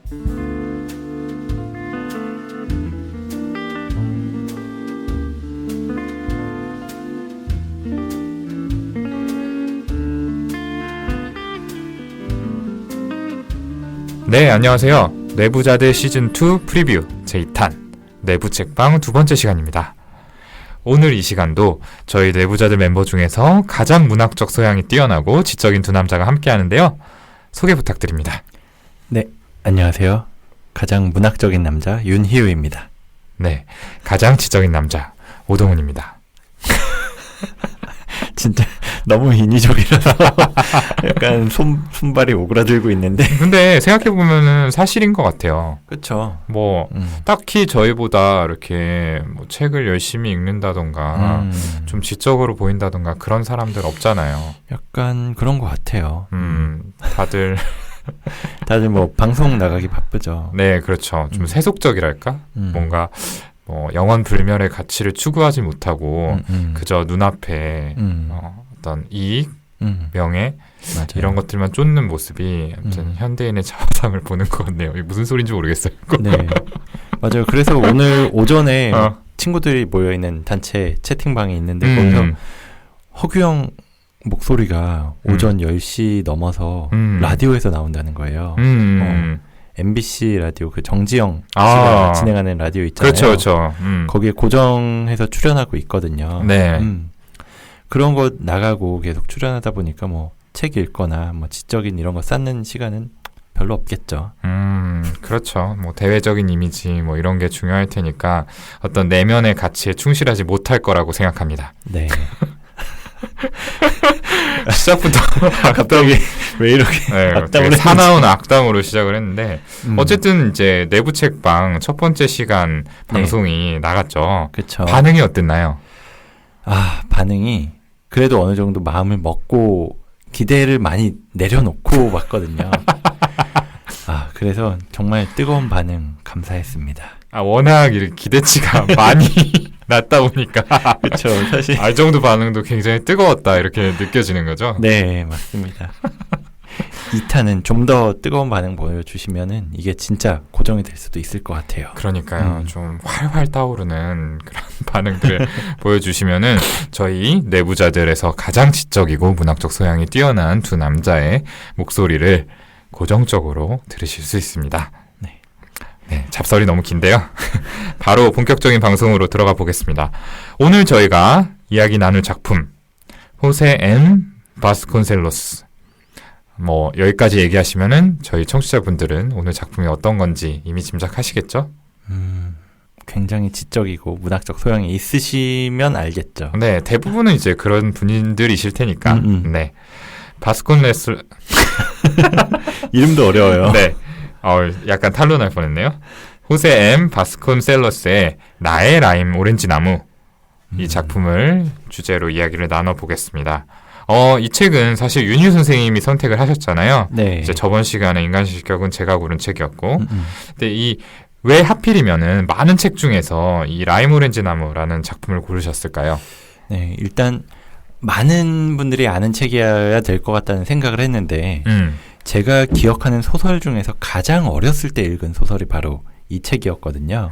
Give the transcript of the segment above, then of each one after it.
네, 안녕하세요. 내부자들 시즌2 프리뷰 제2탄 내부 책방 두 번째 시간입니다. 오늘 이 시간도 저희 내부자들 멤버 중에서 가장 문학적 소양이 뛰어나고 지적인 두 남자가 함께 하는데요. 소개 부탁드립니다. 네, 안녕하세요. 가장 문학적인 남자 윤희우입니다. 네, 가장 지적인 남자 오동훈입니다. 진짜 너무 인위적이라서 약간 손발이 오그라들고 있는데. 근데 생각해보면은 사실인 것 같아요. 그쵸. 뭐 딱히 저희보다 이렇게 뭐 책을 열심히 읽는다던가 좀 지적으로 보인다던가 그런 사람들 없잖아요. 약간 그런 것 같아요. 다들 뭐 방송 나가기 바쁘죠. 네, 그렇죠. 좀 세속적이랄까? 뭔가 뭐 영원 불멸의 가치를 추구하지 못하고 그저 눈앞에 어떤 이익, 명예 맞아요. 이런 것들만 쫓는 모습이 아무튼 현대인의 자화상을 보는 것 같네요. 이게 무슨 소리인지 모르겠어요. 네, 맞아요. 그래서 오늘 오전에 친구들이 모여있는 단체 채팅방이 있는데 거기서 허규영 목소리가 오전 10시 넘어서 라디오에서 나온다는 거예요. MBC 라디오 그 정지영 씨가 진행하는 라디오 있잖아요. 그렇죠. 거기에 고정해서 출연하고 있거든요. 네. 그런 거 나가고 계속 출연하다 보니까 뭐 책 읽거나 뭐 지적인 이런 거 쌓는 시간은 별로 없겠죠. 그렇죠. 뭐 대외적인 이미지 뭐 이런 게 중요할 테니까 어떤 내면의 가치에 충실하지 못할 거라고 생각합니다. 네. 시작부터 갑자기 왜 이렇게 되게 사나운 악담으로 시작을 했는데 어쨌든 이제 내부 책방 첫 번째 시간 방송이 나갔죠. 그쵸. 반응이 어땠나요? 반응이 그래도 어느 정도 마음을 먹고 기대를 많이 내려놓고 왔거든요. 그래서 정말 뜨거운 반응 감사했습니다. 워낙 기대치가 많이 낮다 보니까 그렇죠. 사실 이 정도 반응도 굉장히 뜨거웠다 이렇게 느껴지는 거죠? 네, 맞습니다. 2탄은 좀 더 뜨거운 반응 보여주시면은 이게 진짜 고정이 될 수도 있을 것 같아요. 그러니까요. 좀 활활 타오르는 그런 반응들을 보여주시면은 저희 내부자들에서 가장 지적이고 문학적 소양이 뛰어난 두 남자의 목소리를 고정적으로 들으실 수 있습니다. 네, 잡설이 너무 긴데요. 바로 본격적인 방송으로 들어가 보겠습니다. 오늘 저희가 이야기 나눌 작품 호세 엠 바스콘셀로스. 뭐 여기까지 얘기하시면은 저희 청취자분들은 오늘 작품이 어떤 건지 이미 짐작하시겠죠? 굉장히 지적이고 문학적 소양이 있으시면 알겠죠. 네, 대부분은 이제 그런 분들이실 테니까. 네, 바스콘레스 이름도 어려워요. 네, 약간 탄로날 뻔했네요. 호세 엠 바스콘셀로스의 나의 라임 오렌지 나무 이 작품을 주제로 이야기를 나눠보겠습니다. 이 책은 사실 윤희 선생님이 선택을 하셨잖아요. 네. 이제 저번 시간에 인간실격은 제가 고른 책이었고, 근데 왜 하필이면은 많은 책 중에서 이 라임 오렌지 나무라는 작품을 고르셨을까요? 네, 일단 많은 분들이 아는 책이어야 될 것 같다는 생각을 했는데, 제가 기억하는 소설 중에서 가장 어렸을 때 읽은 소설이 바로 이 책이었거든요.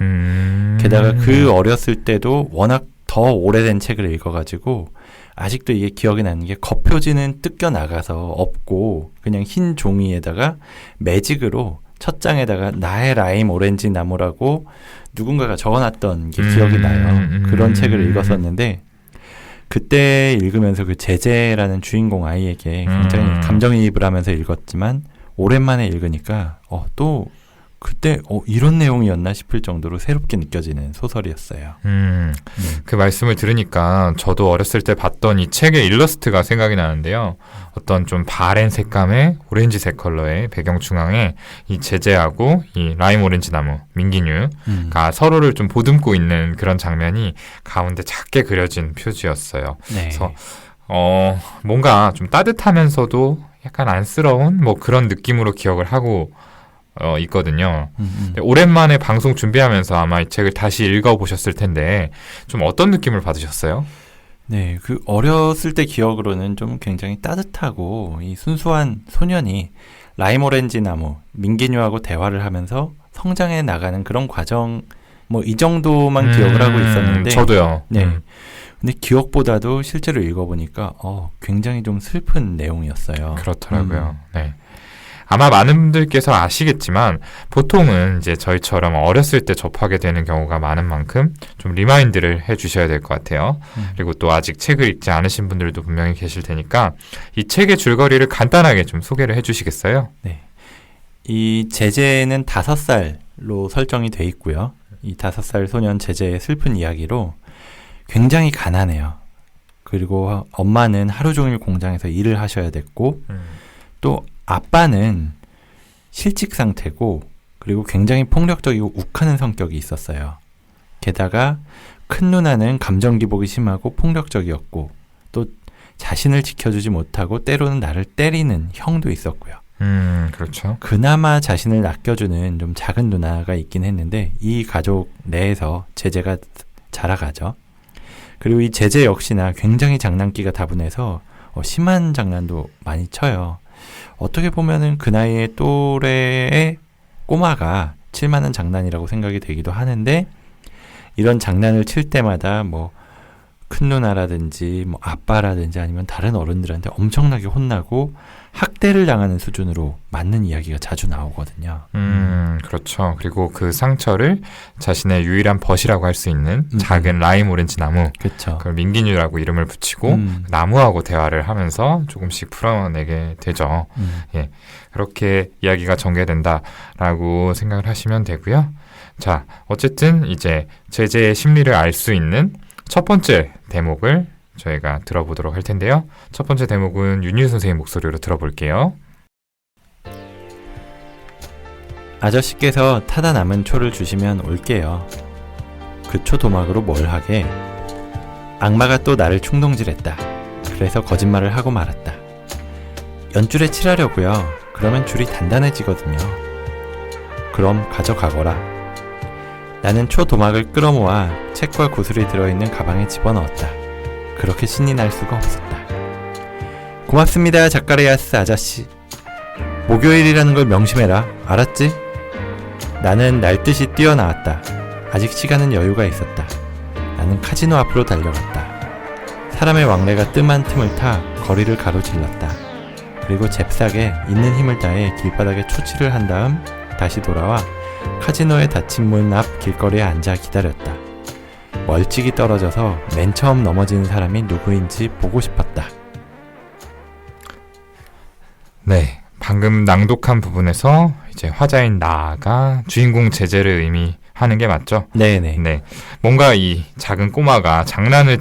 게다가 그 어렸을 때도 워낙 더 오래된 책을 읽어가지고 아직도 이게 기억이 나는 게 겉표지는 뜯겨나가서 없고 그냥 흰 종이에다가 매직으로 첫 장에다가 나의 라임 오렌지 나무라고 누군가가 적어놨던 게 기억이 나요. 그런 책을 읽었었는데 그때 읽으면서 그 제제라는 주인공 아이에게 굉장히 감정이입을 하면서 읽었지만 오랜만에 읽으니까 또 그때 이런 내용이었나 싶을 정도로 새롭게 느껴지는 소설이었어요. 그 말씀을 들으니까 저도 어렸을 때 봤던 이 책의 일러스트가 생각이 나는데요. 어떤 좀 바랜 색감의 오렌지색 컬러의 배경 중앙에 이 제제하고 이 라임 오렌지 나무, 민기뉴가 서로를 좀 보듬고 있는 그런 장면이 가운데 작게 그려진 표지였어요. 네. 그래서 뭔가 좀 따뜻하면서도 약간 안쓰러운 뭐 그런 느낌으로 기억을 하고 있거든요. 오랜만에 방송 준비하면서 아마 이 책을 다시 읽어보셨을 텐데 좀 어떤 느낌을 받으셨어요? 네, 그 어렸을 때 기억으로는 좀 굉장히 따뜻하고 이 순수한 소년이 라임 오렌지 나무 민기뉴하고 대화를 하면서 성장해 나가는 그런 과정, 뭐 이 정도만 기억을 하고 있었는데 저도요. 네. 근데 기억보다도 실제로 읽어보니까 굉장히 좀 슬픈 내용이었어요. 그렇더라고요. 네. 아마 많은 분들께서 아시겠지만 보통은 이제 저희처럼 어렸을 때 접하게 되는 경우가 많은 만큼 좀 리마인드를 해주셔야 될 것 같아요. 그리고 또 아직 책을 읽지 않으신 분들도 분명히 계실 테니까 이 책의 줄거리를 간단하게 좀 소개를 해주시겠어요? 네. 이 제제는 5살로 설정이 돼 있고요. 이 5살 소년 제제의 슬픈 이야기로 굉장히 가난해요. 그리고 엄마는 하루 종일 공장에서 일을 하셔야 됐고 또 아빠는 실직 상태고 그리고 굉장히 폭력적이고 욱하는 성격이 있었어요. 게다가 큰 누나는 감정 기복이 심하고 폭력적이었고 또 자신을 지켜주지 못하고 때로는 나를 때리는 형도 있었고요. 그렇죠. 그나마 자신을 아껴주는 좀 작은 누나가 있긴 했는데 이 가족 내에서 제제가 자라가죠. 그리고 이 제제 역시나 굉장히 장난기가 다분해서 심한 장난도 많이 쳐요. 어떻게 보면은 그 나이의 또래의 꼬마가 칠만한 장난이라고 생각이 되기도 하는데 이런 장난을 칠 때마다 뭐 큰 누나라든지 뭐 아빠라든지 아니면 다른 어른들한테 엄청나게 혼나고 학대를 당하는 수준으로 맞는 이야기가 자주 나오거든요. 그렇죠. 그리고 그 상처를 자신의 유일한 벗이라고 할 수 있는 작은 라임 오렌지 나무, 그렇죠. 그걸 민기뉴라고 이름을 붙이고 나무하고 대화를 하면서 조금씩 풀어내게 되죠. 예, 그렇게 이야기가 전개된다라고 생각을 하시면 되고요. 자, 어쨌든 이제 제제의 심리를 알 수 있는 첫 번째 대목을 저희가 들어보도록 할 텐데요. 첫 번째 대목은 윤유 선생님 목소리로 들어볼게요. 아저씨께서 타다 남은 초를 주시면 올게요. 그 초 도막으로 뭘 하게? 악마가 또 나를 충동질했다. 그래서 거짓말을 하고 말았다. 연줄에 칠하려고요. 그러면 줄이 단단해지거든요. 그럼 가져가거라. 나는 초 도막을 끌어모아 책과 구슬이 들어있는 가방에 집어넣었다. 그렇게 신이 날 수가 없었다. 고맙습니다, 자카리아스 아저씨. 목요일이라는 걸 명심해라. 알았지? 나는 날듯이 뛰어나왔다. 아직 시간은 여유가 있었다. 나는 카지노 앞으로 달려갔다. 사람의 왕래가 뜸한 틈을 타 거리를 가로질렀다. 그리고 잽싸게 있는 힘을 다해 길바닥에 초치를 한 다음 다시 돌아와 카지노의 닫힌 문 앞 길거리에 앉아 기다렸다. 멀찍이 떨어져서 맨 처음 넘어지는 사람이 누구인지 보고 싶었다. 네, 방금 낭독한 부분에서 이제 화자인 나가 주인공 제제를 의미하는 게 맞죠? 네네. 네, 뭔가 이 작은 꼬마가 장난을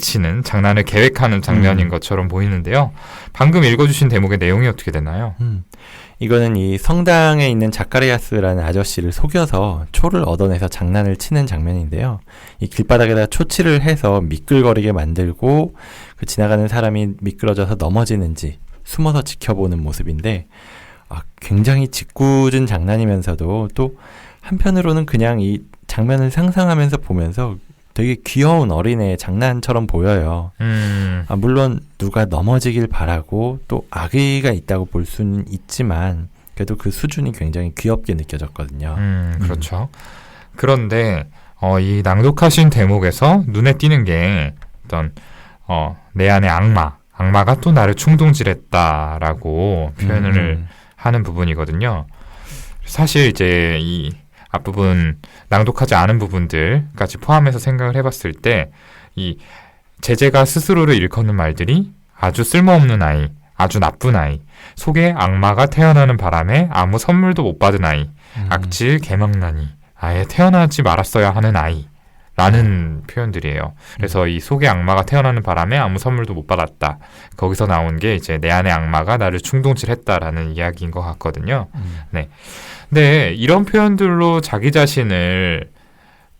계획하는 장면인 것처럼 보이는데요. 방금 읽어주신 대목의 내용이 어떻게 되나요? 이거는 이 성당에 있는 자카리아스라는 아저씨를 속여서 초를 얻어내서 장난을 치는 장면인데요. 이 길바닥에다 초치를 해서 미끌거리게 만들고 그 지나가는 사람이 미끄러져서 넘어지는지 숨어서 지켜보는 모습인데 굉장히 짓궂은 장난이면서도 또 한편으로는 그냥 이 장면을 상상하면서 보면서 되게 귀여운 어린애의 장난처럼 보여요. 물론 누가 넘어지길 바라고 또 악의가 있다고 볼 수는 있지만 그래도 그 수준이 굉장히 귀엽게 느껴졌거든요. 그렇죠. 그런데 이 낭독하신 대목에서 눈에 띄는 게 어떤 내 안의 악마가 또 나를 충동질했다라고 표현을 하는 부분이거든요. 사실 이제 이 앞부분 낭독하지 않은 부분들까지 포함해서 생각을 해봤을 때 이 제제가 스스로를 일컫는 말들이 아주 쓸모없는 아이, 아주 나쁜 아이, 속에 악마가 태어나는 바람에 아무 선물도 못 받은 아이, 악질 개망나니, 아예 태어나지 말았어야 하는 아이 라는 표현들이에요. 그래서 이 속에 악마가 태어나는 바람에 아무 선물도 못 받았다. 거기서 나온 게 이제 내 안의 악마가 나를 충동질했다라는 이야기인 것 같거든요. 네. 근데 이런 표현들로 자기 자신을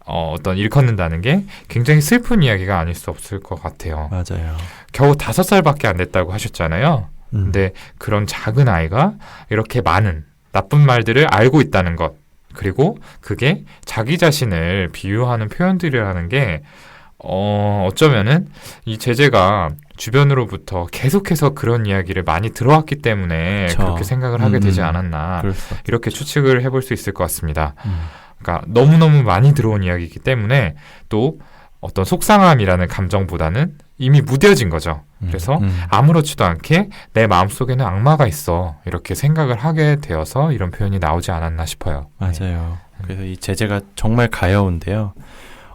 어떤 일컫는다는 게 굉장히 슬픈 이야기가 아닐 수 없을 것 같아요. 맞아요. 겨우 5살밖에 안 됐다고 하셨잖아요. 근데 그런 작은 아이가 이렇게 많은 나쁜 말들을 알고 있다는 것, 그리고 그게 자기 자신을 비유하는 표현들이라는 게 어쩌면은 이 제재가 주변으로부터 계속해서 그런 이야기를 많이 들어왔기 때문에 그쵸. 그렇게 생각을 하게 되지 않았나 그렇소. 이렇게 추측을 해볼 수 있을 것 같습니다. 그러니까 너무너무 많이 들어온 이야기이기 때문에 또 어떤 속상함이라는 감정보다는 이미 무뎌진 거죠. 그래서 아무렇지도 않게 내 마음속에는 악마가 있어 이렇게 생각을 하게 되어서 이런 표현이 나오지 않았나 싶어요. 맞아요. 그래서 이 제재가 정말 가여운데요.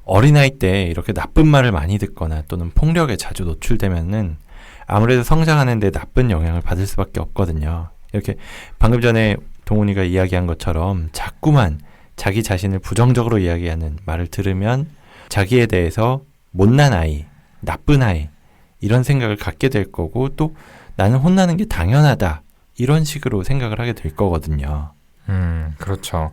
어린아이 때 이렇게 나쁜 말을 많이 듣거나 또는 폭력에 자주 노출되면은 아무래도 성장하는 데 나쁜 영향을 받을 수밖에 없거든요. 이렇게 방금 전에 동훈이가 이야기한 것처럼 자꾸만 자기 자신을 부정적으로 이야기하는 말을 들으면 자기에 대해서 못난 아이, 나쁜 아이 이런 생각을 갖게 될 거고 또 나는 혼나는 게 당연하다 이런 식으로 생각을 하게 될 거거든요. 그렇죠.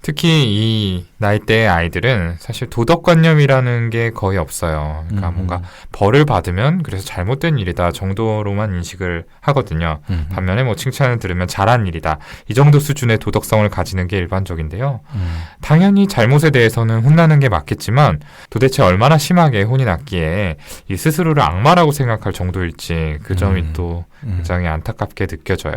특히 이 나이대의 아이들은 사실 도덕관념이라는 게 거의 없어요. 그러니까 뭔가 벌을 받으면 그래서 잘못된 일이다 정도로만 인식을 하거든요. 반면에 뭐 칭찬을 들으면 잘한 일이다. 이 정도 수준의 도덕성을 가지는 게 일반적인데요. 당연히 잘못에 대해서는 혼나는 게 맞겠지만 도대체 얼마나 심하게 혼이 났기에 이 스스로를 악마라고 생각할 정도일지 그 점이 또 굉장히 안타깝게 느껴져요.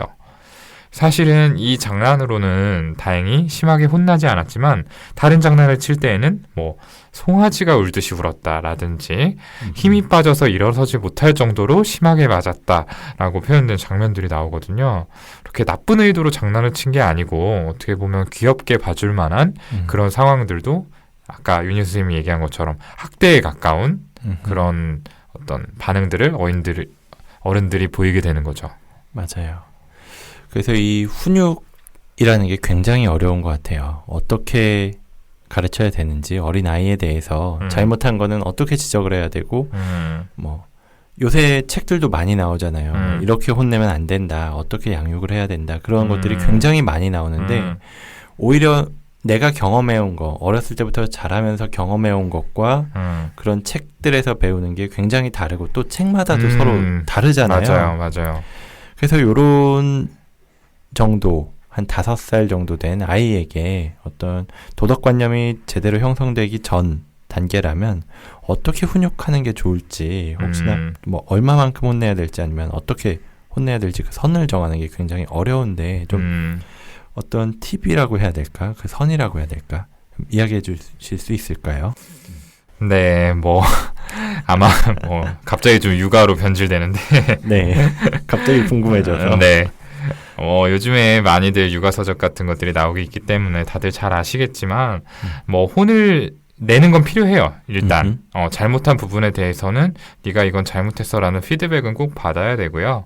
사실은 이 장난으로는 다행히 심하게 혼나지 않았지만 다른 장난을 칠 때에는 뭐 송아지가 울듯이 울었다라든지 힘이 빠져서 일어서지 못할 정도로 심하게 맞았다라고 표현된 장면들이 나오거든요. 그렇게 나쁜 의도로 장난을 친 게 아니고 어떻게 보면 귀엽게 봐줄 만한 그런 상황들도 아까 윤희 선생님이 얘기한 것처럼 학대에 가까운 그런 어떤 반응들을 어른들이 보이게 되는 거죠. 맞아요. 그래서 이 훈육이라는 게 굉장히 어려운 것 같아요. 어떻게 가르쳐야 되는지 어린아이에 대해서 잘못한 거는 어떻게 지적을 해야 되고 뭐 요새 책들도 많이 나오잖아요. 이렇게 혼내면 안 된다. 어떻게 양육을 해야 된다. 그런 것들이 굉장히 많이 나오는데 오히려 내가 경험해온 거 어렸을 때부터 자라면서 경험해온 것과 그런 책들에서 배우는 게 굉장히 다르고 또 책마다도 서로 다르잖아요. 맞아요. 그래서 요런 정도 한 5살 정도 된 아이에게 어떤 도덕관념이 제대로 형성되기 전 단계라면 어떻게 훈육하는 게 좋을지 혹시나 뭐 얼마만큼 혼내야 될지 아니면 어떻게 혼내야 될지 그 선을 정하는 게 굉장히 어려운데 좀 어떤 팁이라고 해야 될까? 그 선이라고 해야 될까? 좀 이야기해 주실 수 있을까요? 네, 뭐 아마 뭐 갑자기 좀 육아로 변질되는데 네, 갑자기 궁금해져서 네. 요즘에 많이들 육아서적 같은 것들이 나오고 있기 때문에 다들 잘 아시겠지만, 뭐, 혼을 내는 건 필요해요, 일단. 잘못한 부분에 대해서는 네가 이건 잘못했어라는 피드백은 꼭 받아야 되고요.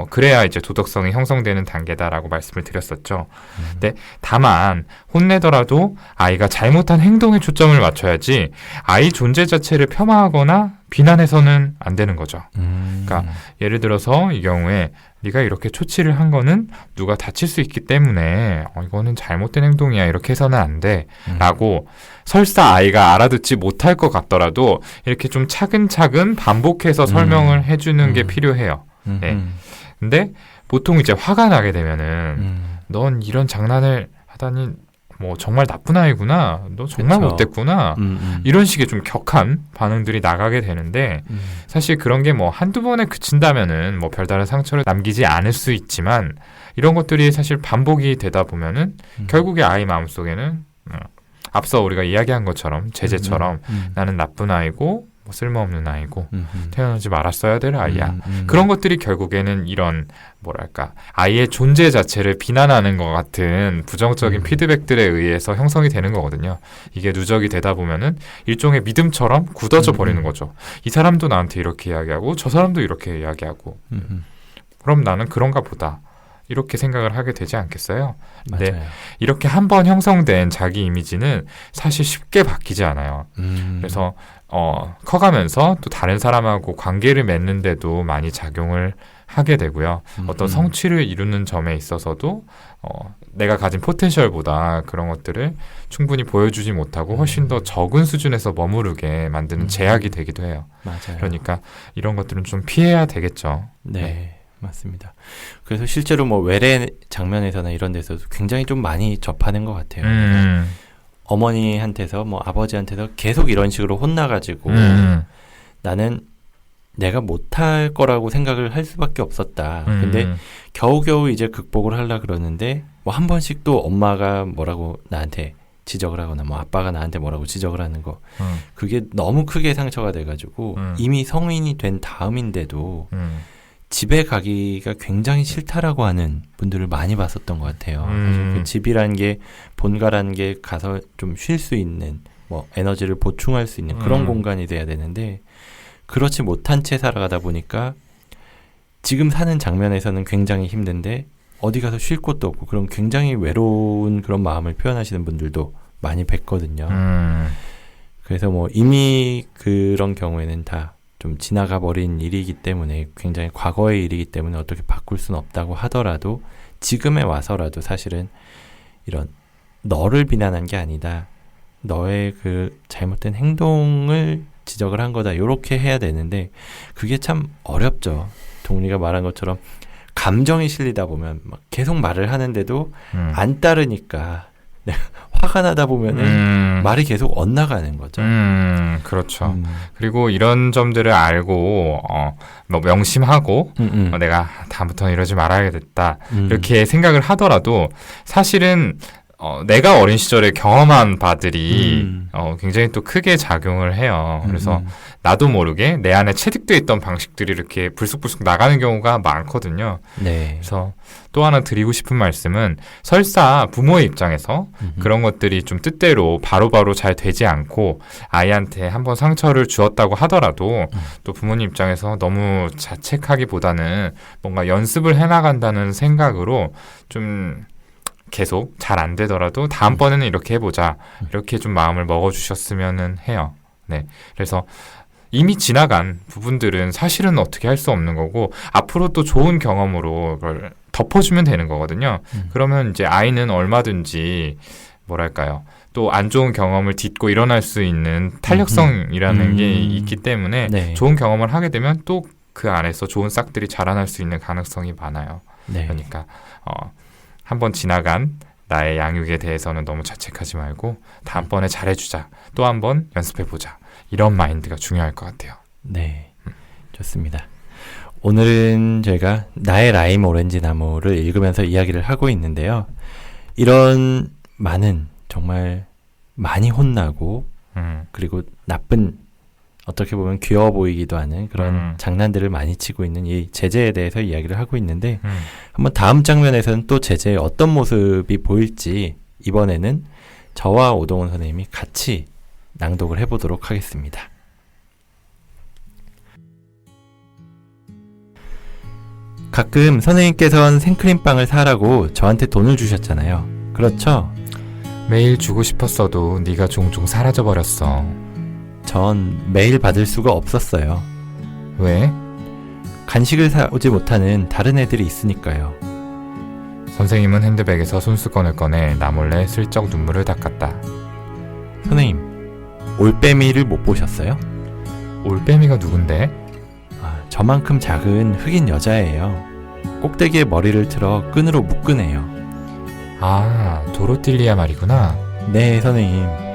그래야 이제 도덕성이 형성되는 단계다라고 말씀을 드렸었죠. 근데 다만, 혼내더라도 아이가 잘못한 행동에 초점을 맞춰야지 아이 존재 자체를 폄하하거나 비난해서는 안 되는 거죠. 그러니까 예를 들어서 이 경우에 네가 이렇게 초치를 한 거는 누가 다칠 수 있기 때문에 이거는 잘못된 행동이야 이렇게 해서는 안 돼 라고 설사 아이가 알아듣지 못할 것 같더라도 이렇게 좀 차근차근 반복해서 설명을 해주는 게 필요해요. 네. 근데 보통 이제 화가 나게 되면은 넌 이런 장난을 하다니 뭐 정말 나쁜 아이구나. 너 정말 그쵸. 못됐구나. 이런 식의 좀 격한 반응들이 나가게 되는데 사실 그런 게 뭐 한두 번에 그친다면은 뭐 별다른 상처를 남기지 않을 수 있지만 이런 것들이 사실 반복이 되다 보면은 결국에 아이 마음속에는 앞서 우리가 이야기한 것처럼 제재처럼 나는 나쁜 아이고 뭐 쓸모없는 아이고 태어나지 말았어야 될 아이야. 그런 것들이 결국에는 이런 뭐랄까 아이의 존재 자체를 비난하는 것 같은 부정적인 피드백들에 의해서 형성이 되는 거거든요. 이게 누적이 되다 보면은 일종의 믿음처럼 굳어져 버리는 거죠. 이 사람도 나한테 이렇게 이야기하고 저 사람도 이렇게 이야기하고 그럼 나는 그런가 보다. 이렇게 생각을 하게 되지 않겠어요? 근데 맞아요. 이렇게 한번 형성된 자기 이미지는 사실 쉽게 바뀌지 않아요. 그래서 커가면서 또 다른 사람하고 관계를 맺는데도 많이 작용을 하게 되고요. 어떤 성취를 이루는 점에 있어서도 내가 가진 포텐셜보다 그런 것들을 충분히 보여주지 못하고 훨씬 더 적은 수준에서 머무르게 만드는 제약이 되기도 해요. 맞아요. 그러니까 이런 것들은 좀 피해야 되겠죠. 네. 맞습니다. 그래서 실제로 뭐 외래 장면에서나 이런 데서도 굉장히 좀 많이 접하는 것 같아요. 어머니한테서 뭐 아버지한테서 계속 이런 식으로 혼나가지고 나는 내가 못할 거라고 생각을 할 수밖에 없었다. 근데 겨우겨우 이제 극복을 하려고 그러는데 뭐 한 번씩 또 엄마가 뭐라고 나한테 지적을 하거나 뭐 아빠가 나한테 뭐라고 지적을 하는 거 그게 너무 크게 상처가 돼가지고 이미 성인이 된 다음인데도 집에 가기가 굉장히 싫다라고 하는 분들을 많이 봤었던 것 같아요. 사실 그 집이라는 게 본가라는 게 가서 좀 쉴 수 있는 뭐 에너지를 보충할 수 있는 그런 공간이 돼야 되는데 그렇지 못한 채 살아가다 보니까 지금 사는 장면에서는 굉장히 힘든데 어디 가서 쉴 곳도 없고 그런 굉장히 외로운 그런 마음을 표현하시는 분들도 많이 뵀거든요. 그래서 뭐 이미 그런 경우에는 다 좀 지나가 버린 일이기 때문에 굉장히 과거의 일이기 때문에 어떻게 바꿀 수는 없다고 하더라도 지금에 와서라도 사실은 이런 너를 비난한 게 아니다. 너의 그 잘못된 행동을 지적을 한 거다. 요렇게 해야 되는데 그게 참 어렵죠. 동리가 말한 것처럼 감정이 실리다 보면 막 계속 말을 하는데도 안 따르니까 화가 나다 보면은 말이 계속 엇나가는 거죠. 그렇죠. 그리고 이런 점들을 알고 뭐 명심하고 내가 다음부터는 이러지 말아야겠다 이렇게 생각을 하더라도 사실은 내가 어린 시절에 경험한 바들이 굉장히 또 크게 작용을 해요. 그래서 나도 모르게 내 안에 체득되어 있던 방식들이 이렇게 불쑥불쑥 나가는 경우가 많거든요. 네. 그래서 또 하나 드리고 싶은 말씀은 설사 부모의 입장에서 그런 것들이 좀 뜻대로 바로바로 잘 되지 않고 아이한테 한번 상처를 주었다고 하더라도 또 부모님 입장에서 너무 자책하기보다는 뭔가 연습을 해나간다는 생각으로 좀 계속 잘 안 되더라도 다음번에는 이렇게 해보자. 이렇게 좀 마음을 먹어주셨으면 해요. 네. 그래서 이미 지나간 부분들은 사실은 어떻게 할 수 없는 거고 앞으로 또 좋은 경험으로 그걸 덮어주면 되는 거거든요. 그러면 이제 아이는 얼마든지 뭐랄까요. 또 안 좋은 경험을 딛고 일어날 수 있는 탄력성이라는 게 있기 때문에 네. 좋은 경험을 하게 되면 또 그 안에서 좋은 싹들이 자라날 수 있는 가능성이 많아요. 네. 그러니까 한번 지나간 나의 양육에 대해서는 너무 자책하지 말고 다음번에 잘해주자. 또 한번 연습해보자. 이런 마인드가 중요할 것 같아요. 네, 좋습니다. 오늘은 저희가 나의 라임 오렌지 나무를 읽으면서 이야기를 하고 있는데요. 이런 많은 정말 많이 혼나고 그리고 나쁜 어떻게 보면 귀여워 보이기도 하는 그런 장난들을 많이 치고 있는 이 제재에 대해서 이야기를 하고 있는데 한번 다음 장면에서는 또 제재의 어떤 모습이 보일지 이번에는 저와 오동훈 선생님이 같이 낭독을 해보도록 하겠습니다. 가끔 선생님께서는 생크림빵을 사라고 저한테 돈을 주셨잖아요. 그렇죠? 매일 주고 싶었어도 네가 종종 사라져버렸어. 전 매일 받을 수가 없었어요. 왜? 간식을 사오지 못하는 다른 애들이 있으니까요. 선생님은 핸드백에서 손수건을 꺼내 나 몰래 슬쩍 눈물을 닦았다. 선생님, 올빼미를 못 보셨어요? 올빼미가 누군데? 저만큼 작은 흑인 여자예요. 꼭대기에 머리를 틀어 끈으로 묶으네요. 아, 도로틸리아 말이구나. 네, 선생님.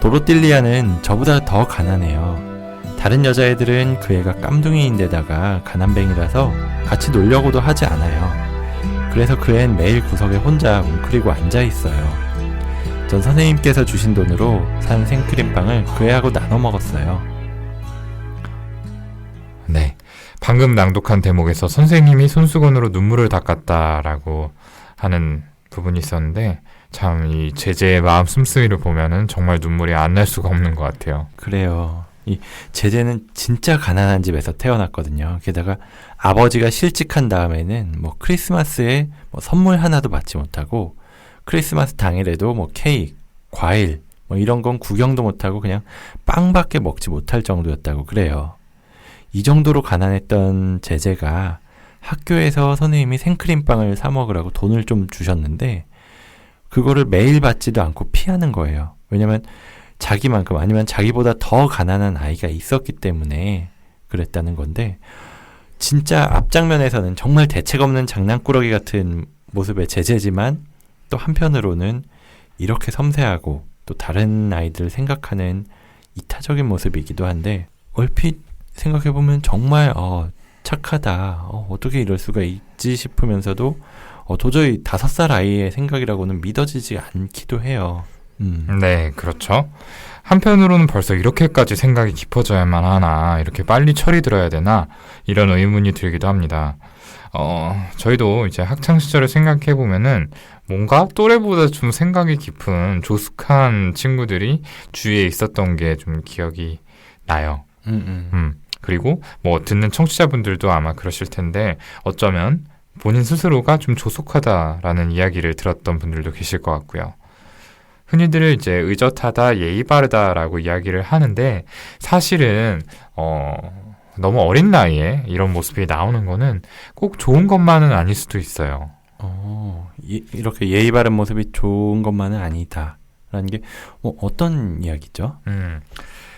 도로틸리아는 저보다 더 가난해요. 다른 여자애들은 그 애가 깜둥이인데다가 가난뱅이라서 같이 놀려고도 하지 않아요. 그래서 그 애는 매일 구석에 혼자 웅크리고 앉아있어요. 전 선생님께서 주신 돈으로 산 생크림빵을 그 애하고 나눠 먹었어요. 네. 방금 낭독한 대목에서 선생님이 손수건으로 눈물을 닦았다라고 하는 부분이 있었는데 참 이 제재의 마음 씀씀이를 보면은 정말 눈물이 안 날 수가 없는 것 같아요. 그래요. 이 제재는 진짜 가난한 집에서 태어났거든요. 게다가 아버지가 실직한 다음에는 뭐 크리스마스에 뭐 선물 하나도 받지 못하고 크리스마스 당일에도 뭐 케이크, 과일 뭐 이런 건 구경도 못하고 그냥 빵밖에 먹지 못할 정도였다고 그래요. 이 정도로 가난했던 제재가 학교에서 선생님이 생크림빵을 사 먹으라고 돈을 좀 주셨는데 그거를 매일 받지도 않고 피하는 거예요. 왜냐면 자기만큼 아니면 자기보다 더 가난한 아이가 있었기 때문에 그랬다는 건데 진짜 앞장면에서는 정말 대책 없는 장난꾸러기 같은 모습의 제재지만 또 한편으로는 이렇게 섬세하고 또 다른 아이들을 생각하는 이타적인 모습이기도 한데 얼핏 생각해보면 정말 착하다. 어떻게 이럴 수가 있지 싶으면서도 도저히 5살 아이의 생각이라고는 믿어지지 않기도 해요. 네, 그렇죠. 한편으로는 벌써 이렇게까지 생각이 깊어져야만 하나, 이렇게 빨리 철이 들어야 되나, 이런 의문이 들기도 합니다. 저희도 이제 학창 시절을 생각해 보면은 뭔가 또래보다 좀 생각이 깊은 조숙한 친구들이 주위에 있었던 게 좀 기억이 나요. 그리고 뭐 듣는 청취자분들도 아마 그러실 텐데 어쩌면 본인 스스로가 좀 조숙하다라는 이야기를 들었던 분들도 계실 것 같고요. 흔히들 이제 의젓하다, 예의 바르다라고 이야기를 하는데 사실은 너무 어린 나이에 이런 모습이 나오는 거는 꼭 좋은 것만은 아닐 수도 있어요. 이렇게 예의 바른 모습이 좋은 것만은 아니다라는 게 어떤 이야기죠?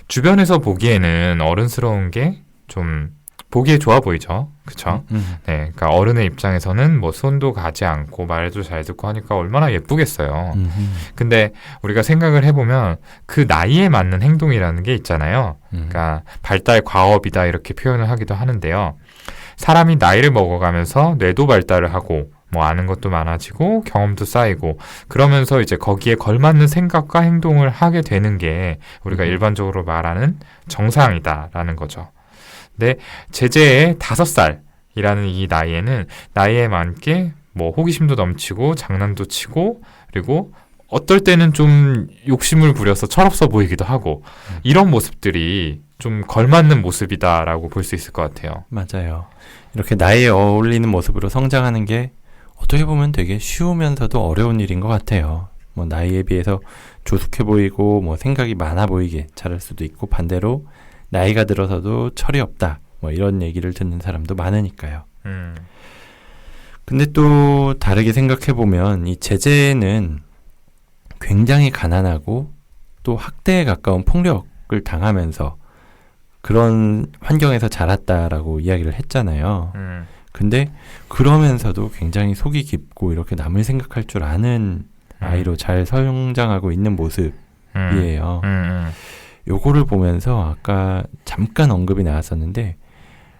주변에서 보기에는 어른스러운 게 좀 보기에 좋아 보이죠. 그쵸? 네, 그러니까 어른의 입장에서는 뭐 손도 가지 않고 말도 잘 듣고 하니까 얼마나 예쁘겠어요. 근데 우리가 생각을 해보면 그 나이에 맞는 행동이라는 게 있잖아요. 그러니까 발달 과업이다 이렇게 표현을 하기도 하는데요. 사람이 나이를 먹어가면서 뇌도 발달을 하고 뭐 아는 것도 많아지고 경험도 쌓이고 그러면서 이제 거기에 걸맞는 생각과 행동을 하게 되는 게 우리가 일반적으로 말하는 정상이다라는 거죠. 근데 제재의 5살이라는 이 나이에는 나이에 맞게 뭐 호기심도 넘치고 장난도 치고 그리고 어떨 때는 좀 욕심을 부려서 철없어 보이기도 하고 이런 모습들이 좀 걸맞는 모습이다라고 볼 수 있을 것 같아요. 맞아요. 이렇게 나이에 어울리는 모습으로 성장하는 게 어떻게 보면 되게 쉬우면서도 어려운 일인 것 같아요. 뭐 나이에 비해서 조숙해 보이고 뭐 생각이 많아 보이게 자랄 수도 있고 반대로 나이가 들어서도 철이 없다. 뭐 이런 얘기를 듣는 사람도 많으니까요. 근데 또 다르게 생각해 보면 이 제재는 굉장히 가난하고 또 학대에 가까운 폭력을 당하면서 그런 환경에서 자랐다라고 이야기를 했잖아요. 근데 그러면서도 굉장히 속이 깊고 이렇게 남을 생각할 줄 아는 아이로 잘 성장하고 있는 모습이에요. 요거를 보면서 아까 잠깐 언급이 나왔었는데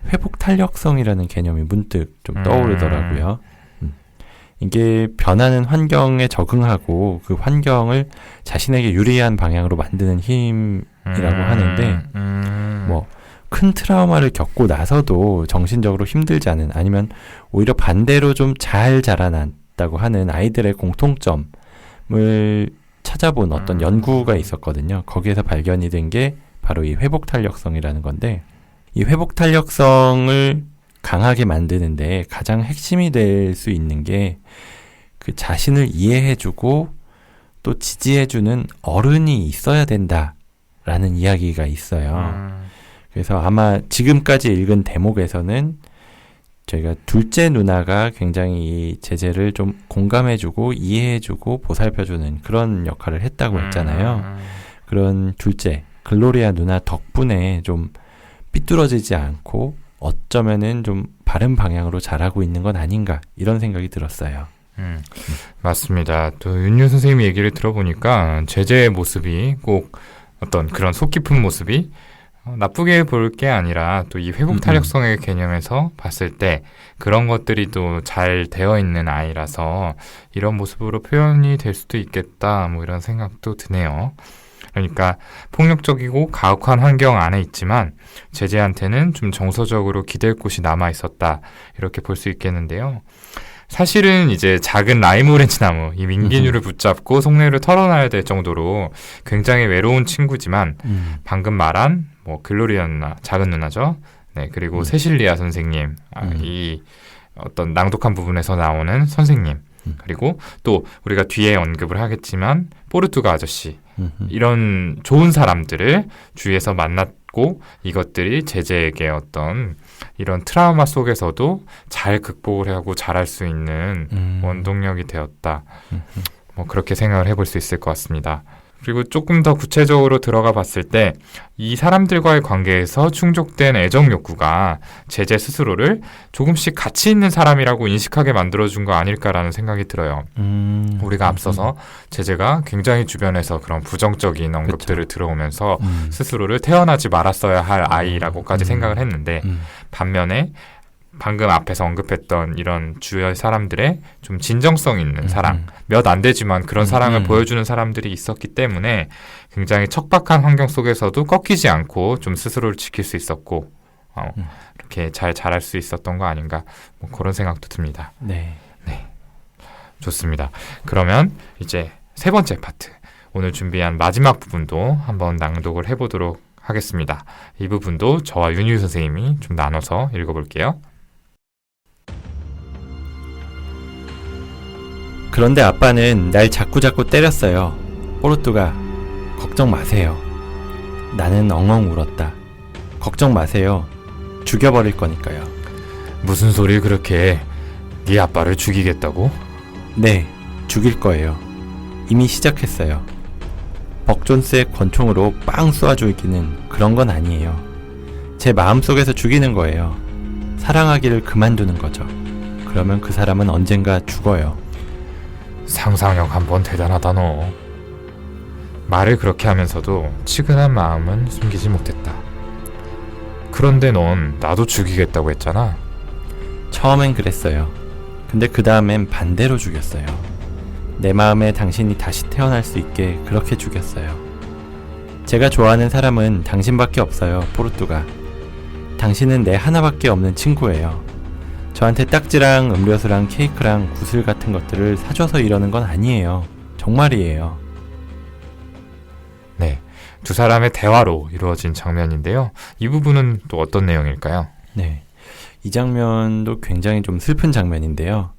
회복 탄력성이라는 개념이 문득 좀 떠오르더라고요. 이게 변하는 환경에 적응하고 그 환경을 자신에게 유리한 방향으로 만드는 힘이라고 하는데 뭐 큰 트라우마를 겪고 나서도 정신적으로 힘들지 않은 아니면 오히려 반대로 좀 잘 자라났다고 하는 아이들의 공통점을 찾아본 어떤 연구가 있었거든요. 거기에서 발견이 된 게 바로 이 회복 탄력성이라는 건데 이 회복 탄력성을 강하게 만드는데 가장 핵심이 될 수 있는 게 그 자신을 이해해주고 또 지지해주는 어른이 있어야 된다라는 이야기가 있어요. 그래서 아마 지금까지 읽은 대목에서는 저희가 둘째 누나가 굉장히 이 제재를 좀 공감해주고 이해해주고 보살펴주는 그런 역할을 했다고 했잖아요. 그런 둘째 글로리아 누나 덕분에 좀 삐뚤어지지 않고 어쩌면은 좀 바른 방향으로 자라고 있는 건 아닌가 이런 생각이 들었어요. 맞습니다. 또 윤유 선생님 얘기를 들어보니까 제재의 모습이 꼭 어떤 그런 속 깊은 모습이 나쁘게 볼 게 아니라 또 이 회복 탄력성의 개념에서 봤을 때 그런 것들이 또 잘 되어 있는 아이라서 이런 모습으로 표현이 될 수도 있겠다 뭐 이런 생각도 드네요. 그러니까 폭력적이고 가혹한 환경 안에 있지만 제재한테는 좀 정서적으로 기댈 곳이 남아 있었다 이렇게 볼 수 있겠는데요. 사실은 이제 작은 라임 오렌지 나무, 이 민기뉴를 붙잡고 속내를 털어놔야 될 정도로 굉장히 외로운 친구지만 방금 말한 뭐 글로리아 누나, 작은 누나죠. 네, 그리고 세실리아 선생님, 이 어떤 낭독한 부분에서 나오는 선생님, 그리고 또 우리가 뒤에 언급을 하겠지만 포르투가 아저씨, 이런 좋은 사람들을 주위에서 만났고 이것들이 제재에게 어떤 이런 트라우마 속에서도 잘 극복을 하고 잘할 수 있는 원동력이 되었다. 뭐 그렇게 생각을 해볼 수 있을 것 같습니다. 그리고 조금 더 구체적으로 들어가 봤을 때 이 사람들과의 관계에서 충족된 애정 욕구가 제재 스스로를 조금씩 가치 있는 사람이라고 인식하게 만들어준 거 아닐까라는 생각이 들어요. 우리가 앞서서 제재가 굉장히 주변에서 그런 부정적인 언급들을 들어오면서 스스로를 태어나지 말았어야 할 아이라고까지 생각을 했는데 반면에 방금 앞에서 언급했던 이런 주변 사람들의 좀 진정성 있는 사랑, 몇 안 되지만 그런 사랑을 보여주는 사람들이 있었기 때문에 굉장히 척박한 환경 속에서도 꺾이지 않고 좀 스스로를 지킬 수 있었고 이렇게 잘 자랄 수 있었던 거 아닌가 뭐 그런 생각도 듭니다. 네. 좋습니다. 그러면 이제 세 번째 파트, 오늘 준비한 마지막 부분도 한번 낭독을 해보도록 하겠습니다. 이 부분도 저와 윤유 선생님이 좀 나눠서 읽어볼게요. 그런데 아빠는 날 자꾸자꾸 때렸어요. 뽀르뚜가, 걱정 마세요. 나는 엉엉 울었다. 걱정 마세요. 죽여버릴 거니까요. 무슨 소리 그렇게 해? 네 아빠를 죽이겠다고? 네, 죽일 거예요. 이미 시작했어요. 벅존스의 권총으로 빵 쏘아 죽이기는 그런 건 아니에요. 제 마음속에서 죽이는 거예요. 사랑하기를 그만두는 거죠. 그러면 그 사람은 언젠가 죽어요. 상상력 한번 대단하다 너. 말을 그렇게 하면서도 치근한 마음은 숨기지 못했다. 그런데 넌 나도 죽이겠다고 했잖아. 처음엔 그랬어요. 근데 그 다음엔 반대로 죽였어요. 내 마음에 당신이 다시 태어날 수 있게 그렇게 죽였어요. 제가 좋아하는 사람은 당신밖에 없어요, 뽀르뚜가. 당신은 내 하나밖에 없는 친구예요. 저한테 딱지랑 음료수랑 케이크랑 구슬 같은 것들을 사줘서 이러는 건 아니에요. 정말이에요. 네, 두 사람의 대화로 이루어진 장면인데요. 이 부분은 또 어떤 내용일까요? 네, 이 장면도 굉장히 좀 슬픈 장면인데요.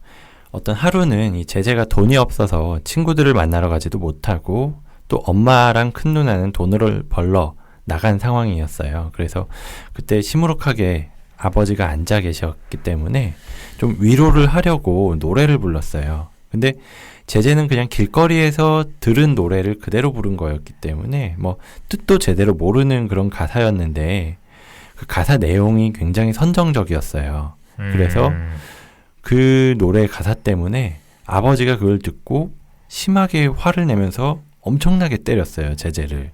어떤 하루는 이 제재가 돈이 없어서 친구들을 만나러 가지도 못하고 또 엄마랑 큰 누나는 돈을 벌러 나간 상황이었어요. 그래서 그때 시무룩하게 아버지가 앉아 계셨기 때문에 좀 위로를 하려고 노래를 불렀어요. 근데 제재는 그냥 길거리에서 들은 노래를 그대로 부른 거였기 때문에 뭐 뜻도 제대로 모르는 그런 가사였는데 그 가사 내용이 굉장히 선정적이었어요. 그래서 그 노래 가사 때문에 아버지가 그걸 듣고 심하게 화를 내면서 엄청나게 때렸어요, 제재를.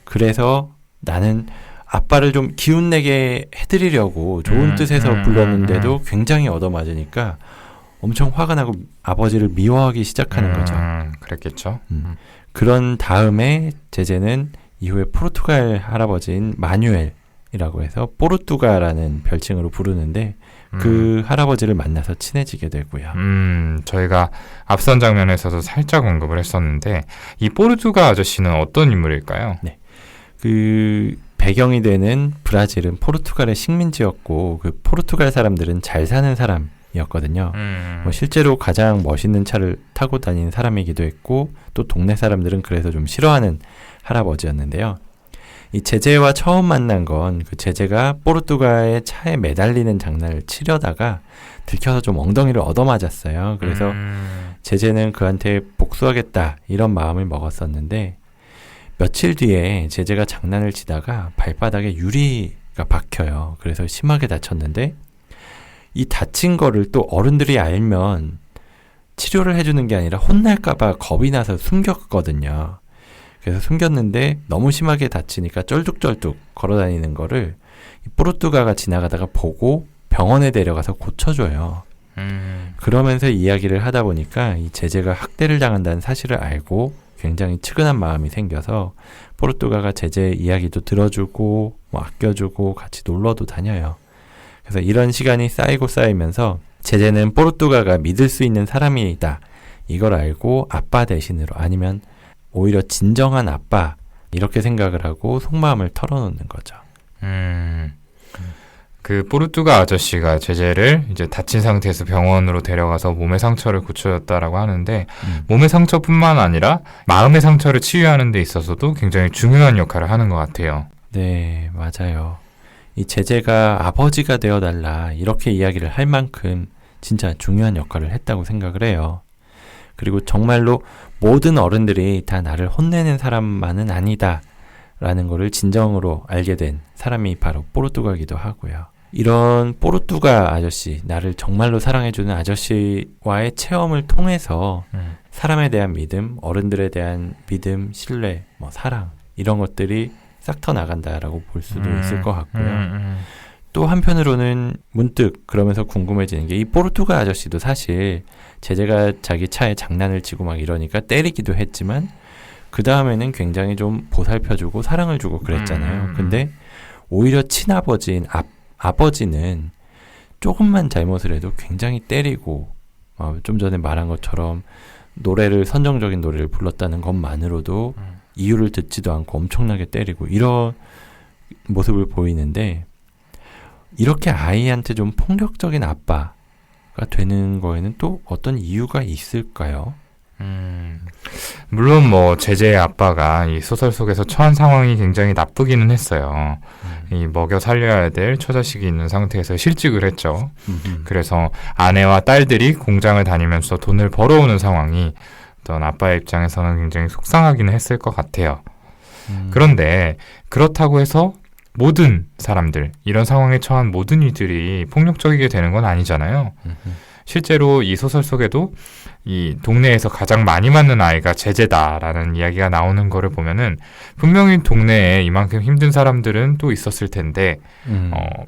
그래서 나는 아빠를 좀 기운내게 해드리려고 좋은 뜻에서 불렀는데도 굉장히 얻어맞으니까 엄청 화가 나고 아버지를 미워하기 시작하는 거죠. 그랬겠죠. 그런 다음에 제재는 이후에 포르투갈 할아버지인 마뉴엘이라고 해서 뽀르뚜가라는 별칭으로 부르는데 그 할아버지를 만나서 친해지게 되고요. 저희가 앞선 장면에서도 살짝 언급을 했었는데 이 포르투가 아저씨는 어떤 인물일까요? 네, 그 배경이 되는 브라질은 포르투갈의 식민지였고 그 포르투갈 사람들은 잘 사는 사람이었거든요. 뭐 실제로 가장 멋있는 차를 타고 다니는 사람이기도 했고 또 동네 사람들은 그래서 좀 싫어하는 할아버지였는데요. 이 제재와 처음 만난 건 그 제재가 포르투갈의 차에 매달리는 장난을 치려다가 들켜서 좀 엉덩이를 얻어맞았어요. 그래서 제재는 그한테 복수하겠다 이런 마음을 먹었었는데 며칠 뒤에 제재가 장난을 치다가 발바닥에 유리가 박혀요. 그래서 심하게 다쳤는데 이 다친 거를 또 어른들이 알면 치료를 해주는 게 아니라 혼날까봐 겁이 나서 숨겼거든요. 그래서 숨겼는데 너무 심하게 다치니까 쩔뚝쩔뚝 걸어다니는 거를 이 포르투가가 지나가다가 보고 병원에 데려가서 고쳐줘요. 그러면서 이야기를 하다 보니까 이 제재가 학대를 당한다는 사실을 알고 굉장히 측은한 마음이 생겨서 포르투가가 제재 이야기도 들어주고 뭐 아껴주고 같이 놀러도 다녀요. 그래서 이런 시간이 쌓이고 쌓이면서 제재는 포르투가가 믿을 수 있는 사람이다. 이걸 알고 아빠 대신으로 아니면 오히려 진정한 아빠 이렇게 생각을 하고 속마음을 털어놓는 거죠. 그 포르투가 아저씨가 제재를 이제 다친 상태에서 병원으로 데려가서 몸의 상처를 고쳐줬다라고 하는데 몸의 상처뿐만 아니라 마음의 상처를 치유하는 데 있어서도 굉장히 중요한 역할을 하는 것 같아요. 네, 맞아요. 이 제재가 아버지가 되어달라 이렇게 이야기를 할 만큼 진짜 중요한 역할을 했다고 생각을 해요. 그리고 정말로 모든 어른들이 다 나를 혼내는 사람만은 아니다라는 거를 진정으로 알게 된 사람이 바로 뽀르뚜가기도 하고요. 이런 뽀르뚜가 아저씨, 나를 정말로 사랑해주는 아저씨와의 체험을 통해서 사람에 대한 믿음, 어른들에 대한 믿음, 신뢰, 뭐 사랑 이런 것들이 싹 터 나간다라고 볼 수도 있을 것 같고요. 또 한편으로는 문득 그러면서 궁금해지는 게 이 뽀르투가 아저씨도 사실 제재가 자기 차에 장난을 치고 막 이러니까 때리기도 했지만 그 다음에는 굉장히 좀 보살펴주고 사랑을 주고 그랬잖아요. 근데 오히려 친아버지인 아버지는 조금만 잘못을 해도 굉장히 때리고 좀 전에 말한 것처럼 선정적인 노래를 불렀다는 것만으로도 이유를 듣지도 않고 엄청나게 때리고 이런 모습을 보이는데 이렇게 아이한테 좀 폭력적인 아빠가 되는 거에는 또 어떤 이유가 있을까요? 물론 뭐 제재의 아빠가 이 소설 속에서 처한 상황이 굉장히 나쁘기는 했어요. 이 먹여 살려야 될 처자식이 있는 상태에서 실직을 했죠. 그래서 아내와 딸들이 공장을 다니면서 돈을 벌어오는 상황이 어떤 아빠의 입장에서는 굉장히 속상하기는 했을 것 같아요. 그런데 그렇다고 해서 모든 사람들, 이런 상황에 처한 모든 이들이 폭력적이게 되는 건 아니잖아요. 실제로 이 소설 속에도 이 동네에서 가장 많이 맞는 아이가 제재다라는 이야기가 나오는 거를 보면은 분명히 동네에 이만큼 힘든 사람들은 또 있었을 텐데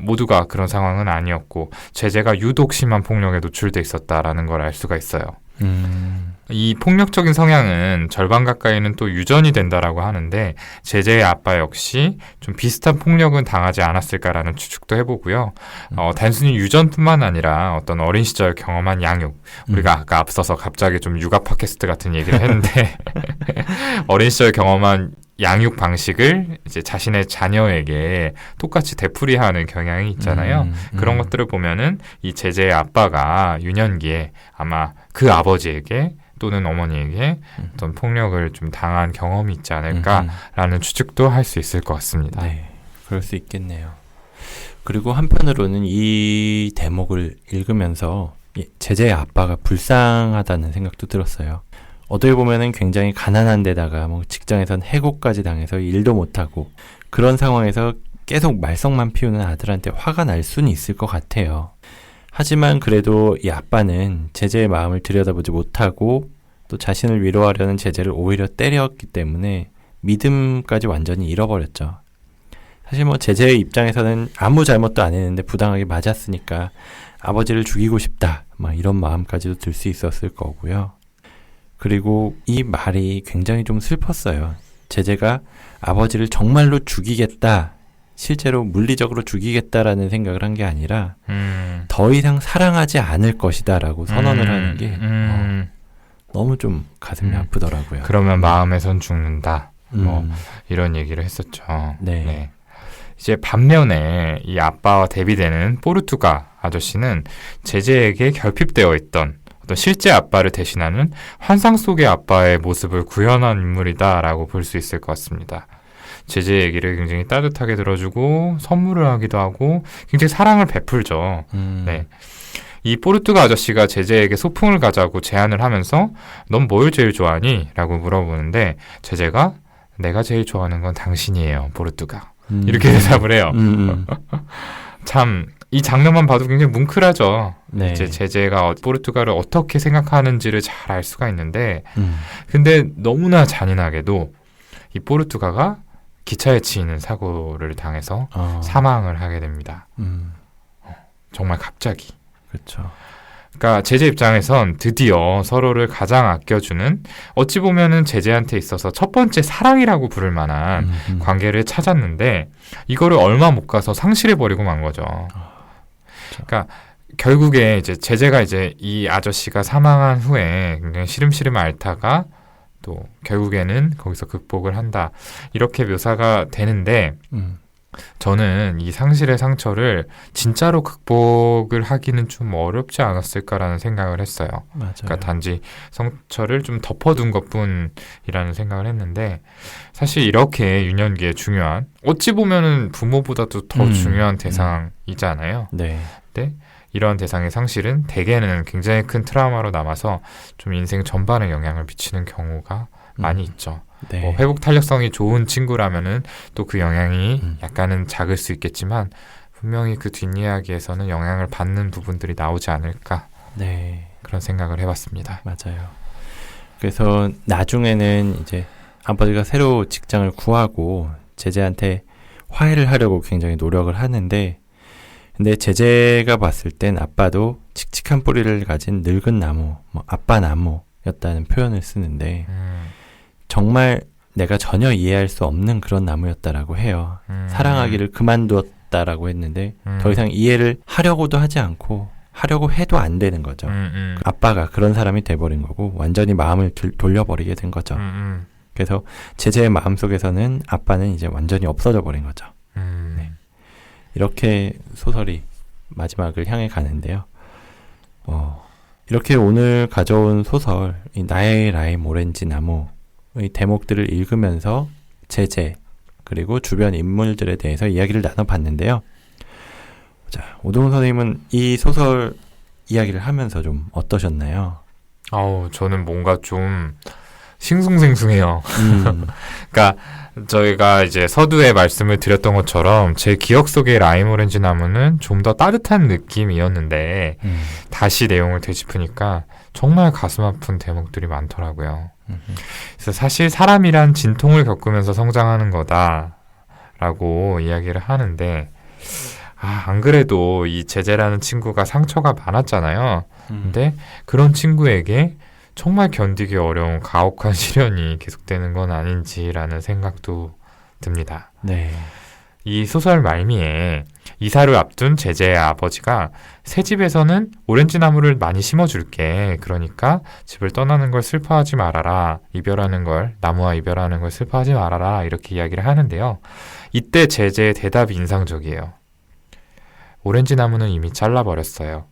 모두가 그런 상황은 아니었고 제재가 유독 심한 폭력에 노출돼 있었다라는 걸 알 수가 있어요. 이 폭력적인 성향은 절반 가까이는 또 유전이 된다라고 하는데 제재의 아빠 역시 좀 비슷한 폭력은 당하지 않았을까라는 추측도 해보고요. 단순히 유전뿐만 아니라 어떤 어린 시절 경험한 양육, 우리가 아까 앞서서 갑자기 좀 육아 팟캐스트 같은 얘기를 했는데 어린 시절 경험한 양육 방식을 이제 자신의 자녀에게 똑같이 되풀이하는 경향이 있잖아요. 그런 것들을 보면은 이 제재의 아빠가 유년기에 아마 그 아버지에게 또는 어머니에게 어떤 폭력을 좀 당한 경험이 있지 않을까라는 추측도 할 수 있을 것 같습니다. 네, 그럴 수 있겠네요. 그리고 한편으로는 이 대목을 읽으면서 제재의 아빠가 불쌍하다는 생각도 들었어요. 어떻게 보면은 굉장히 가난한 데다가 뭐 직장에선 해고까지 당해서 일도 못하고 그런 상황에서 계속 말썽만 피우는 아들한테 화가 날 수는 있을 것 같아요. 하지만 그래도 이 아빠는 제재의 마음을 들여다보지 못하고 또 자신을 위로하려는 제재를 오히려 때렸기 때문에 믿음까지 완전히 잃어버렸죠. 사실 뭐 제재의 입장에서는 아무 잘못도 안 했는데 부당하게 맞았으니까 아버지를 죽이고 싶다 막 이런 마음까지도 들 수 있었을 거고요. 그리고 이 말이 굉장히 좀 슬펐어요. 제재가 아버지를 정말로 죽이겠다, 실제로 물리적으로 죽이겠다라는 생각을 한 게 아니라 더 이상 사랑하지 않을 것이다 라고 선언을 하는 게 너무 좀 가슴이 아프더라고요. 그러면 마음에선 죽는다. 뭐 이런 얘기를 했었죠. 네. 네. 이제 반면에 이 아빠와 대비되는 뽀르투가 아저씨는 제재에게 결핍되어 있던 어떤 실제 아빠를 대신하는 환상 속의 아빠의 모습을 구현한 인물이다라고 볼 수 있을 것 같습니다. 제재 얘기를 굉장히 따뜻하게 들어주고 선물을 하기도 하고 굉장히 사랑을 베풀죠. 네. 이 뽀르투가 아저씨가 제재에게 소풍을 가자고 제안을 하면서 넌 뭘 제일 좋아하니? 라고 물어보는데 제재가 내가 제일 좋아하는 건 당신이에요, 뽀르투가. 이렇게 대답을 해요. 참 이 장면만 봐도 굉장히 뭉클하죠. 네. 이제 제재가 뽀르투가를 어떻게 생각하는지를 잘 알 수가 있는데 근데 너무나 잔인하게도 이 뽀르투가가 기차에 치이는 사고를 당해서 사망을 하게 됩니다. 정말 갑자기. 그렇죠. 그러니까 제재 입장에선 드디어 서로를 가장 아껴주는 어찌 보면은 제재한테 있어서 첫 번째 사랑이라고 부를 만한 관계를 찾았는데 이거를 얼마 못 가서 상실해버리고 만 거죠. 그러니까 결국에 이제 제재가 이제 이 아저씨가 사망한 후에 굉장히 시름시름 앓다가 또 결국에는 거기서 극복을 한다. 이렇게 묘사가 되는데 저는 이 상실의 상처를 진짜로 극복을 하기는 좀 어렵지 않았을까라는 생각을 했어요. 맞아요. 그러니까 단지 상처를 좀 덮어둔 것뿐이라는 생각을 했는데 사실 이렇게 유년기에 중요한 어찌 보면은 부모보다도 더 중요한 대상이잖아요. 네. 근데 이런 대상의 상실은 대개는 굉장히 큰 트라우마로 남아서 좀 인생 전반에 영향을 미치는 경우가 많이 있죠. 네. 뭐 회복 탄력성이 좋은 친구라면은 또 그 영향이 약간은 작을 수 있겠지만 분명히 그 뒷이야기에서는 영향을 받는 부분들이 나오지 않을까 네. 그런 생각을 해봤습니다. 맞아요. 그래서 나중에는 이제 아버지가 새로 직장을 구하고 제재한테 화해를 하려고 굉장히 노력을 하는데 근데 제재가 봤을 땐 아빠도 칙칙한 뿌리를 가진 늙은 나무, 뭐 아빠나무였다는 표현을 쓰는데 정말 내가 전혀 이해할 수 없는 그런 나무였다라고 해요. 사랑하기를 그만두었다라고 했는데 더 이상 이해를 하려고도 하지 않고 하려고 해도 안 되는 거죠. 아빠가 그런 사람이 돼버린 거고 완전히 마음을 돌려버리게 된 거죠. 그래서 제재의 마음속에서는 아빠는 이제 완전히 없어져 버린 거죠. 네. 이렇게 소설이 마지막을 향해 가는데요. 이렇게 오늘 가져온 소설 이 나의 라임 오렌지 나무의 대목들을 읽으면서 제재 그리고 주변 인물들에 대해서 이야기를 나눠봤는데요. 자, 오동훈 선생님은 이 소설 이야기를 하면서 좀 어떠셨나요? 저는 뭔가 좀 싱숭생숭해요. 그러니까 저희가 이제 서두에 말씀을 드렸던 것처럼 제 기억 속의 라임 오렌지 나무는 좀 더 따뜻한 느낌이었는데 다시 내용을 되짚으니까 정말 가슴 아픈 대목들이 많더라고요. 그래서 사실 사람이란 진통을 겪으면서 성장하는 거다라고 이야기를 하는데 안 그래도 이 제재라는 친구가 상처가 많았잖아요. 근데 그런 친구에게 정말 견디기 어려운 가혹한 시련이 계속되는 건 아닌지라는 생각도 듭니다. 네. 이 소설 말미에 이사를 앞둔 제재의 아버지가 새 집에서는 오렌지 나무를 많이 심어줄게. 그러니까 집을 떠나는 걸 슬퍼하지 말아라. 나무와 이별하는 걸 슬퍼하지 말아라. 이렇게 이야기를 하는데요. 이때 제재의 대답이 인상적이에요. 오렌지 나무는 이미 잘라버렸어요.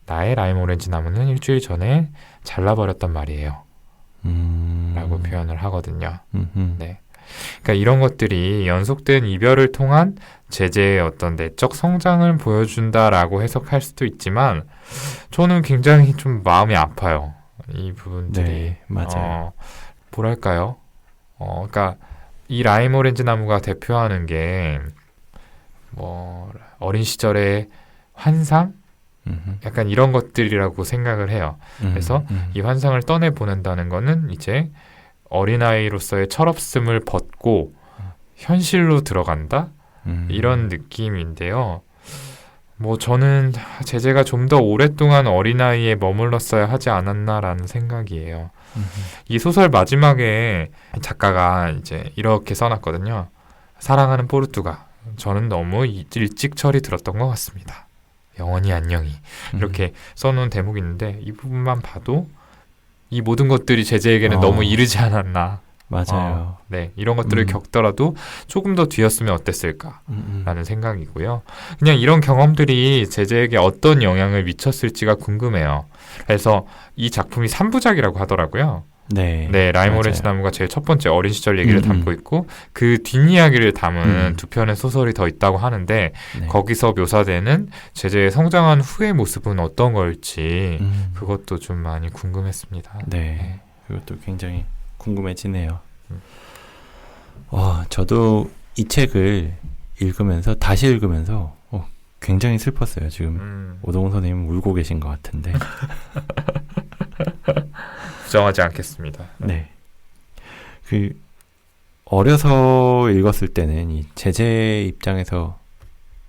나의 라임 오렌지 나무는 일주일 전에 잘라버렸단 말이에요. 라고 표현을 하거든요. 네. 그러니까 이런 것들이 연속된 이별을 통한 제재의 어떤 내적 성장을 보여준다라고 해석할 수도 있지만 저는 굉장히 좀 마음이 아파요. 이 부분들이. 네, 맞아요. 뭐랄까요? 그러니까 이 라임 오렌지 나무가 대표하는 게 뭐 어린 시절의 환상? 약간 이런 것들이라고 생각을 해요. 그래서 이 환상을 떠내보낸다는 거는 이제 어린아이로서의 철없음을 벗고 현실로 들어간다? 이런 느낌인데요. 뭐 저는 제재가 좀 더 오랫동안 어린아이에 머물렀어야 하지 않았나라는 생각이에요. 이 소설 마지막에 작가가 이제 이렇게 써놨거든요. 사랑하는 포르투가 저는 너무 일찍 철이 들었던 것 같습니다. 영원히 안녕히 이렇게 써놓은 대목이 있는데 이 부분만 봐도 이 모든 것들이 제재에게는 너무 이르지 않았나. 맞아요. 네, 이런 것들을 겪더라도 조금 더 뒤였으면 어땠을까라는 생각이고요. 그냥 이런 경험들이 제재에게 어떤 영향을 미쳤을지가 궁금해요. 그래서 이 작품이 3부작이라고 하더라고요. 네, 라임 오렌지 나무가 제일 첫 번째 어린 시절 얘기를 담고 있고 그 뒷이야기를 담은 두 편의 소설이 더 있다고 하는데 거기서 묘사되는 제재의 성장한 후의 모습은 어떤 걸지 그것도 좀 많이 궁금했습니다. 네. 그것도 굉장히 궁금해지네요. 저도 이 책을 다시 읽으면서 굉장히 슬펐어요. 지금 오동훈 선생님 울고 계신 것 같은데. 부정하지 않겠습니다. 네. 어려서 읽었을 때는 이 제재 입장에서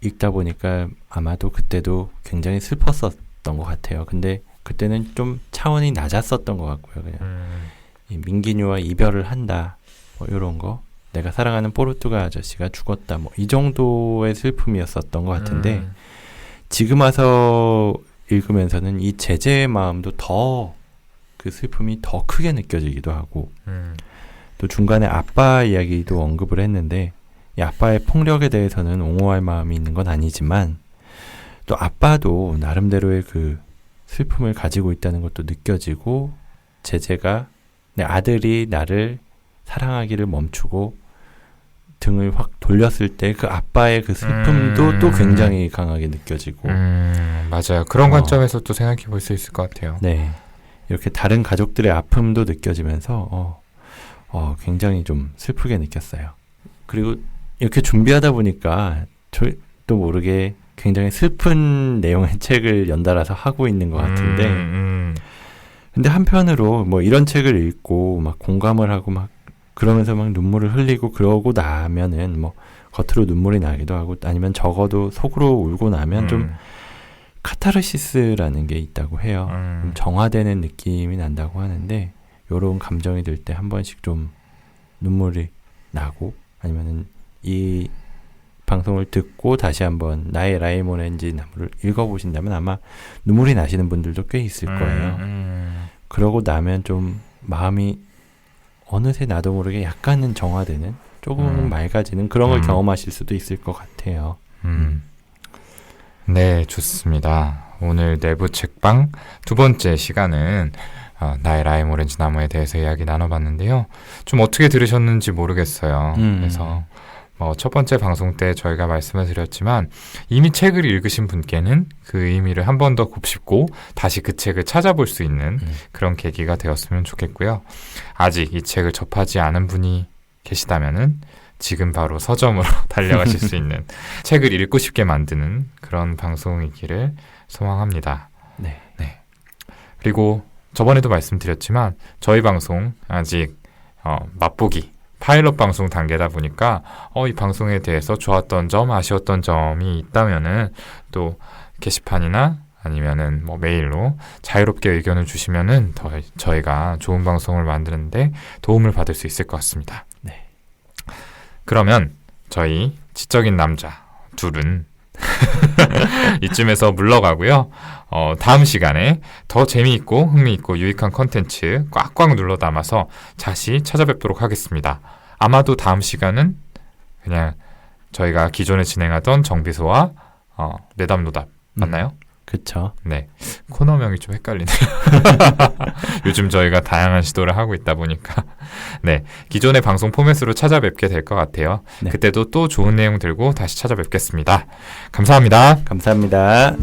읽다 보니까 아마도 그때도 굉장히 슬펐었던 것 같아요. 근데 그때는 좀 차원이 낮았었던 것 같고요. 그냥 이 민기뉴와 이별을 한다, 뭐 이런 거. 내가 사랑하는 포르투갈 아저씨가 죽었다, 뭐 이 정도의 슬픔이었었던 것 같은데 지금 와서 읽으면서는 이 제재의 마음도 더 그 슬픔이 더 크게 느껴지기도 하고 또 중간에 아빠 이야기도 언급을 했는데 이 아빠의 폭력에 대해서는 옹호할 마음이 있는 건 아니지만 또 아빠도 나름대로의 그 슬픔을 가지고 있다는 것도 느껴지고 제재가 내 아들이 나를 사랑하기를 멈추고 등을 확 돌렸을 때 그 아빠의 그 슬픔도 또 굉장히 강하게 느껴지고. 맞아요. 그런 관점에서 또 생각해 볼 수 있을 것 같아요. 네. 이렇게 다른 가족들의 아픔도 느껴지면서 굉장히 좀 슬프게 느꼈어요. 그리고 이렇게 준비하다 보니까 저도 모르게 굉장히 슬픈 내용의 책을 연달아서 하고 있는 것 같은데 근데 한편으로 뭐 이런 책을 읽고 막 공감을 하고 막 그러면서 막 눈물을 흘리고 그러고 나면은 뭐 겉으로 눈물이 나기도 하고 아니면 적어도 속으로 울고 나면 좀 카타르시스라는 게 있다고 해요. 좀 정화되는 느낌이 난다고 하는데 요런 감정이 들 때 한 번씩 좀 눈물이 나고 아니면은 이 방송을 듣고 다시 한번 나의 라임 오렌지 나무를 읽어보신다면 아마 눈물이 나시는 분들도 꽤 있을 거예요. 그러고 나면 좀 마음이 어느새 나도 모르게 약간은 정화되는 조금 맑아지는 그런 걸 경험하실 수도 있을 것 같아요. 네, 좋습니다. 오늘 내부 책방 두 번째 시간은 나의 라임 오렌지 나무에 대해서 이야기 나눠봤는데요. 좀 어떻게 들으셨는지 모르겠어요. 그래서 첫 번째 방송 때 저희가 말씀을 드렸지만 이미 책을 읽으신 분께는 그 의미를 한 번 더 곱씹고 다시 그 책을 찾아볼 수 있는 그런 계기가 되었으면 좋겠고요. 아직 이 책을 접하지 않은 분이 계시다면은 지금 바로 서점으로 달려가실 수 있는 책을 읽고 싶게 만드는 그런 방송이기를 소망합니다. 네. 그리고 저번에도 말씀드렸지만 저희 방송 아직 맛보기 파일럿 방송 단계다 보니까 이 방송에 대해서 좋았던 점, 아쉬웠던 점이 있다면은 또 게시판이나 아니면은 메일로 자유롭게 의견을 주시면은 더 저희가 좋은 방송을 만드는데 도움을 받을 수 있을 것 같습니다. 네. 그러면 저희 지적인 남자 둘은 이쯤에서 물러가고요. 다음 시간에 더 재미있고 흥미있고 유익한 컨텐츠 꽉꽉 눌러 담아서 다시 찾아뵙도록 하겠습니다. 아마도 다음 시간은 그냥 저희가 기존에 진행하던 정비소와 내담노답 맞나요? 그쵸. 네. 코너명이 좀 헷갈리네요. 요즘 저희가 다양한 시도를 하고 있다 보니까 네, 기존의 방송 포맷으로 찾아뵙게 될 것 같아요. 네. 그때도 또 좋은 내용 들고 다시 찾아뵙겠습니다. 감사합니다. 감사합니다.